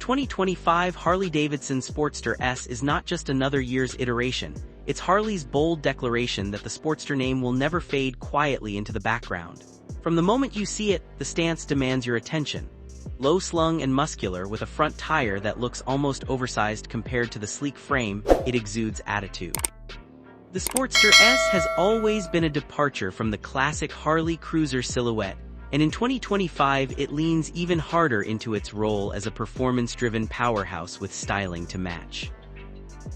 2025 Harley-Davidson Sportster S is not just another year's iteration, it's Harley's bold declaration that the Sportster name will never fade quietly into the background. From the moment you see it, the stance demands your attention. Low-slung and muscular with a front tire that looks almost oversized compared to the sleek frame, it exudes attitude. The Sportster S has always been a departure from the classic Harley cruiser silhouette, and in 2025 it leans even harder into its role as a performance-driven powerhouse with styling to match.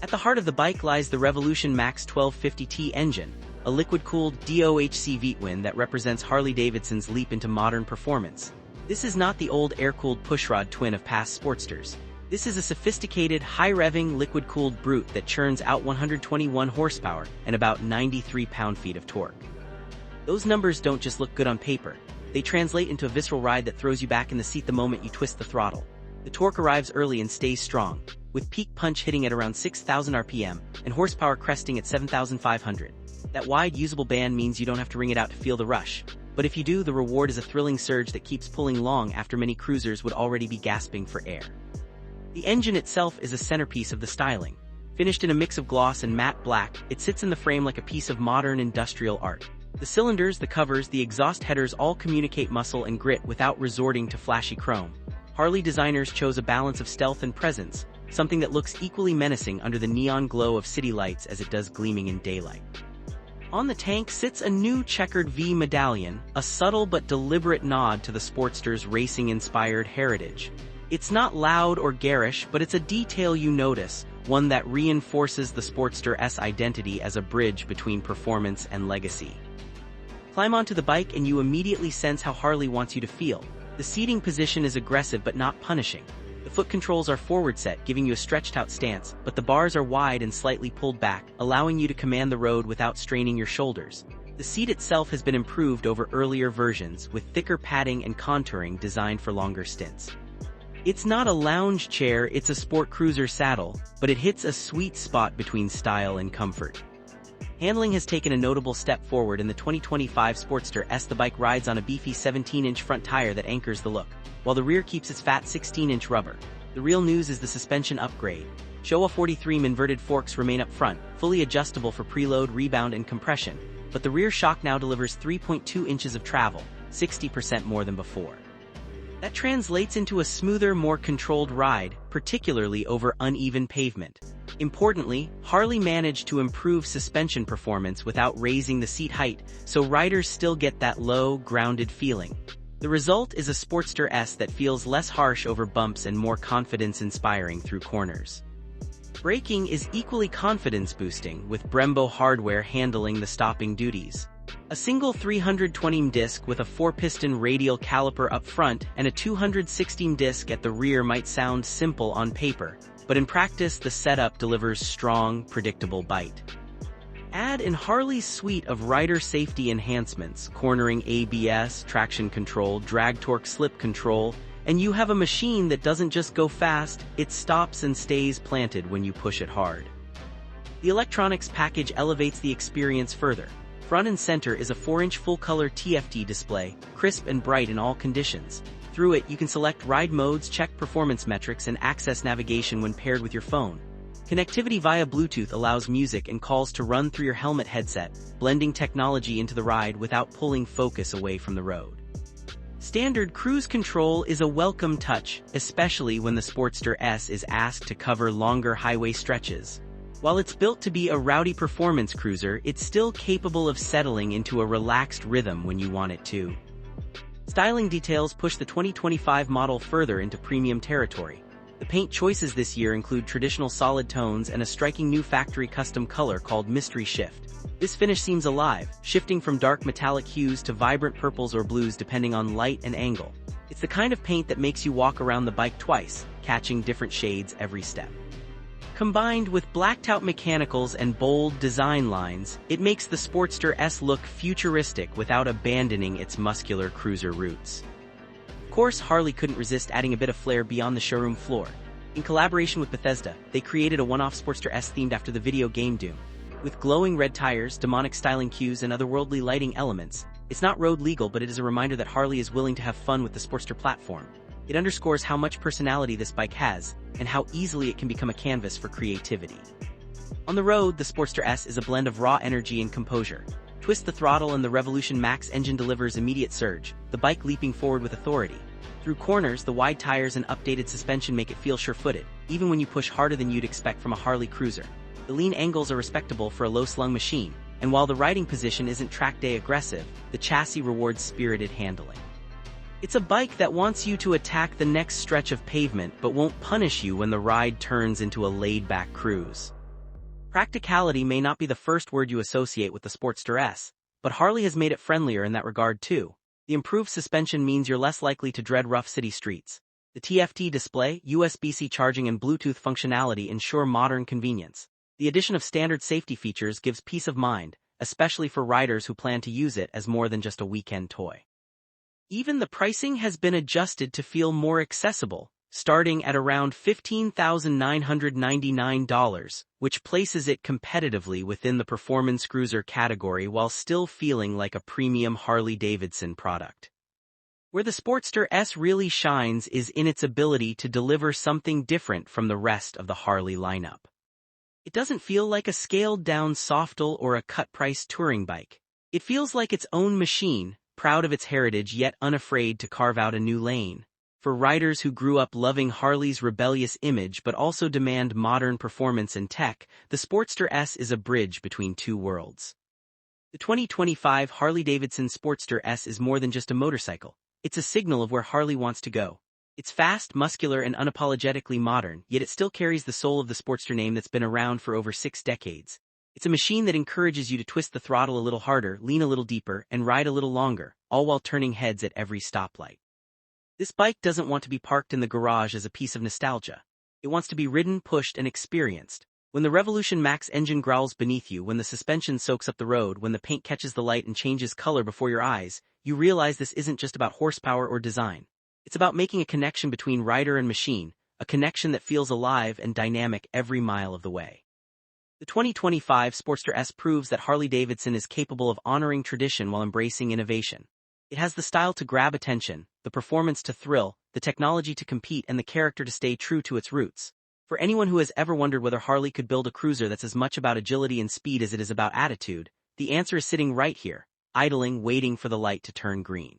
At the heart of the bike lies the Revolution Max 1250T engine, a liquid-cooled DOHC V-twin that represents Harley-Davidson's leap into modern performance. This is not the old air-cooled pushrod twin of past Sportsters. This is a sophisticated, high-revving, liquid-cooled brute that churns out 121 horsepower and about 93 pound-feet of torque. Those numbers don't just look good on paper. They translate into a visceral ride that throws you back in the seat the moment you twist the throttle. The torque arrives early and stays strong, with peak punch hitting at around 6,000 RPM and horsepower cresting at 7,500. That wide, usable band means you don't have to wring it out to feel the rush. But if you do, the reward is a thrilling surge that keeps pulling long after many cruisers would already be gasping for air. The engine itself is a centerpiece of the styling. Finished in a mix of gloss and matte black, it sits in the frame like a piece of modern industrial art. The cylinders, the covers, the exhaust headers all communicate muscle and grit without resorting to flashy chrome. Harley designers chose a balance of stealth and presence, something that looks equally menacing under the neon glow of city lights as it does gleaming in daylight. On the tank sits a new checkered V medallion, a subtle but deliberate nod to the Sportster's racing-inspired heritage. It's not loud or garish, but it's a detail you notice, one that reinforces the Sportster S identity as a bridge between performance and legacy. Climb onto the bike and you immediately sense how Harley wants you to feel. The seating position is aggressive but not punishing. The foot controls are forward set, giving you a stretched out stance, but the bars are wide and slightly pulled back, allowing you to command the road without straining your shoulders. The seat itself has been improved over earlier versions, with thicker padding and contouring designed for longer stints. It's not a lounge chair, it's a sport cruiser saddle, but it hits a sweet spot between style and comfort. Handling has taken a notable step forward in the 2025 Sportster S. The bike rides on a beefy 17-inch front tire that anchors the look, while the rear keeps its fat 16-inch rubber. The real news is the suspension upgrade. Showa 43mm inverted forks remain up front, fully adjustable for preload, rebound, and compression, but the rear shock now delivers 3.2 inches of travel, 60% more than before. That translates into a smoother, more controlled ride, particularly over uneven pavement. Importantly, Harley managed to improve suspension performance without raising the seat height, so riders still get that low, grounded feeling. The result is a Sportster S that feels less harsh over bumps and more confidence-inspiring through corners. Braking is equally confidence-boosting, with Brembo hardware handling the stopping duties. A single 320mm disc with a 4-piston radial caliper up front and a 216mm disc at the rear might sound simple on paper, but in practice the setup delivers strong, predictable bite. Add in Harley's suite of rider safety enhancements, cornering ABS, traction control, drag torque slip control, and you have a machine that doesn't just go fast, it stops and stays planted when you push it hard. The electronics package elevates the experience further. Front and center is a 4-inch full-color TFT display, crisp and bright in all conditions. Through it, you can select ride modes, check performance metrics, and access navigation when paired with your phone. Connectivity via Bluetooth allows music and calls to run through your helmet headset, blending technology into the ride without pulling focus away from the road. Standard cruise control is a welcome touch, especially when the Sportster S is asked to cover longer highway stretches. While it's built to be a rowdy performance cruiser, it's still capable of settling into a relaxed rhythm when you want it to. Styling details push the 2025 model further into premium territory. The paint choices this year include traditional solid tones and a striking new factory custom color called Mystery Shift. This finish seems alive, shifting from dark metallic hues to vibrant purples or blues depending on light and angle. It's the kind of paint that makes you walk around the bike twice, catching different shades every step. Combined with blacked-out mechanicals and bold design lines, it makes the Sportster S look futuristic without abandoning its muscular cruiser roots. Of course, Harley couldn't resist adding a bit of flair beyond the showroom floor. In collaboration with Bethesda, they created a one-off Sportster S themed after the video game Doom. With glowing red tires, demonic styling cues, and otherworldly lighting elements, it's not road legal, but it is a reminder that Harley is willing to have fun with the Sportster platform. It underscores how much personality this bike has, and how easily it can become a canvas for creativity. On the road, the Sportster S is a blend of raw energy and composure. Twist the throttle and the Revolution Max engine delivers immediate surge, the bike leaping forward with authority. Through corners, the wide tires and updated suspension make it feel sure-footed, even when you push harder than you'd expect from a Harley cruiser. The lean angles are respectable for a low-slung machine, and while the riding position isn't track day aggressive, the chassis rewards spirited handling. It's a bike that wants you to attack the next stretch of pavement but won't punish you when the ride turns into a laid-back cruise. Practicality may not be the first word you associate with the Sportster S, but Harley has made it friendlier in that regard too. The improved suspension means you're less likely to dread rough city streets. The TFT display, USB-C charging and Bluetooth functionality ensure modern convenience. The addition of standard safety features gives peace of mind, especially for riders who plan to use it as more than just a weekend toy. Even the pricing has been adjusted to feel more accessible, starting at around $15,999, which places it competitively within the performance cruiser category while still feeling like a premium Harley-Davidson product. Where the Sportster S really shines is in its ability to deliver something different from the rest of the Harley lineup. It doesn't feel like a scaled-down softle or a cut-price touring bike. It feels like its own machine, proud of its heritage yet unafraid to carve out a new lane. For riders who grew up loving Harley's rebellious image but also demand modern performance and tech, the Sportster S is a bridge between two worlds. The 2025 Harley-Davidson Sportster S is more than just a motorcycle. It's a signal of where Harley wants to go. It's fast, muscular, and unapologetically modern, yet it still carries the soul of the Sportster name that's been around for over 6 decades. It's a machine that encourages you to twist the throttle a little harder, lean a little deeper, and ride a little longer, all while turning heads at every stoplight. This bike doesn't want to be parked in the garage as a piece of nostalgia. It wants to be ridden, pushed, and experienced. When the Revolution Max engine growls beneath you, when the suspension soaks up the road, when the paint catches the light and changes color before your eyes, you realize this isn't just about horsepower or design. It's about making a connection between rider and machine, a connection that feels alive and dynamic every mile of the way. The 2025 Sportster S proves that Harley-Davidson is capable of honoring tradition while embracing innovation. It has the style to grab attention, the performance to thrill, the technology to compete, and the character to stay true to its roots. For anyone who has ever wondered whether Harley could build a cruiser that's as much about agility and speed as it is about attitude, the answer is sitting right here, idling, waiting for the light to turn green.